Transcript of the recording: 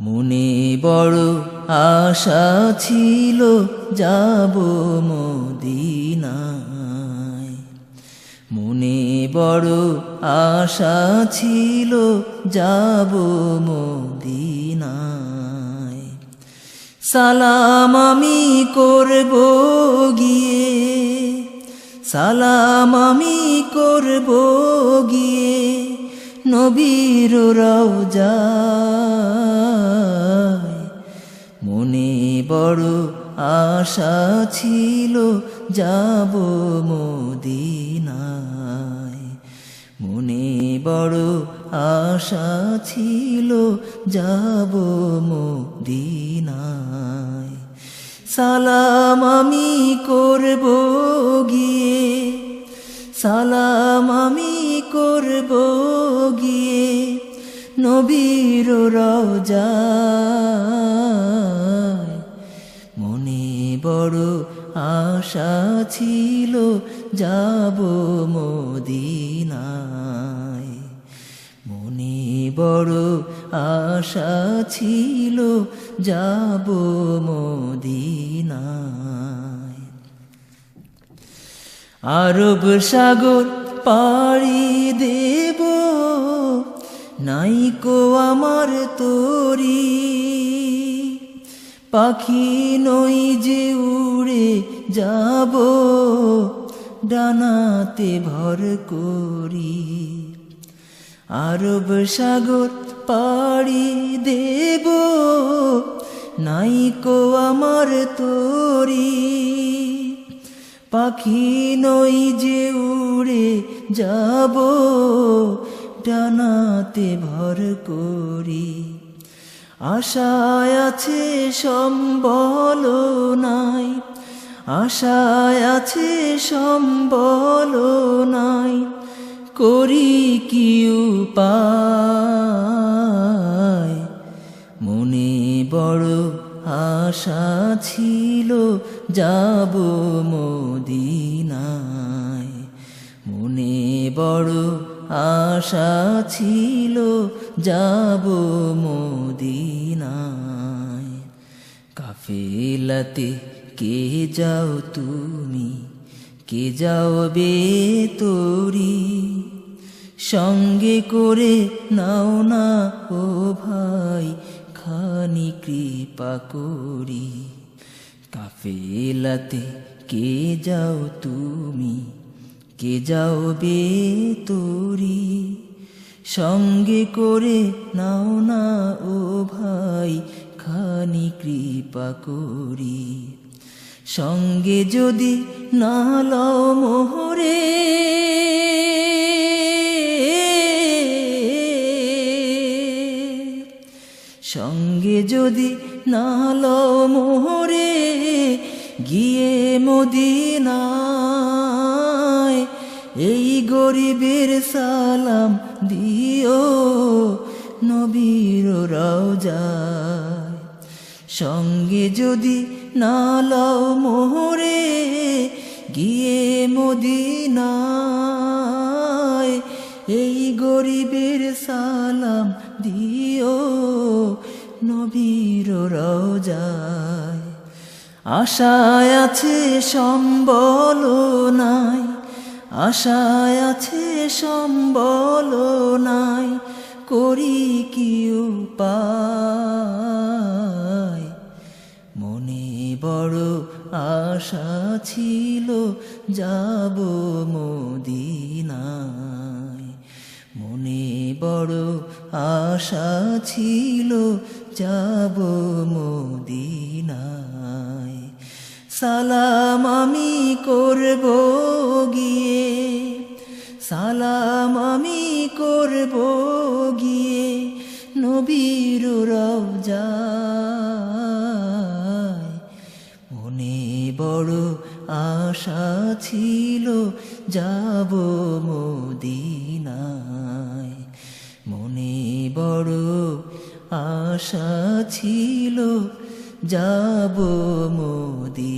মনে বড় আশা ছিল যাব মদিনায়, মনে বড় আশা ছিল যাব মদিনায়। সালাম আমি করব গিয়ে, সালাম আমি করব গিয়ে নবীর রওজায়। মনে বড় আশা ছিল যাব মদিনায়, মনে বড় আশা ছিল যাব মদিনায়। সালাম আমি করব গিয়ে, সালাম আমি করব গিয়ে নবীর রওজায়। মনে বড় আশা ছিল যাব মদিনায়, মনে বড় আশা ছিল যাব মদিনায়। আরব সাগর পাড়ি দেব, নাইকো আমার তরি, পাখি নই যে উড়ে যাব ডানাতে ভর করি। আরব সাগর পাড়ি দেব, নাইকো আমার তরি, পাখি নই যে উড়ে যাব ডানাতে ভর করি। আশায় আছে সম্বল নাই, আশায় আছে সম্বল নাই, করি কি উপায়। মনে বড় আশা ছিল যাব মদিনায়, মনে বড় আশা ছিল যাব মদিনায়। কাফেলাতে কে যাও তুমি, কে যাও বে তোরি, সঙ্গে করে নাও না ও ভাই খানি কৃপা করি। কাফেলাতে কে যাও তুমি, কে যাও বে তোরি, সঙ্গে করে নাও না ও ভাই খানি কৃপা করি। সঙ্গে যদি না লও মোহরে, সঙ্গে যদি না লও মোহরে, গিয়ে মদিনায় এই গরিবের সালাম দিও নবীর রওজায়। সঙ্গে যদি না লও মোহরে, গিয়ে মদিনায় এই গরিবের সালাম দিও নবীর রওজায়। আশায় আছে সম্বল নাই, আশায় আছে সম্বল নাই, করি কি উপায়। মনে বড় আশা ছিল যাব মদিনায়, মনে বড় আশা ছিল যাব মদিনায়। সালাম আমি করব গিয়ে, সালাম আমি করব গিয়ে নবীর রওজায়। মনে বড় আশা ছিল যাব মদিনায়, মনে বড় আশা ছিল যাব মদিনায়।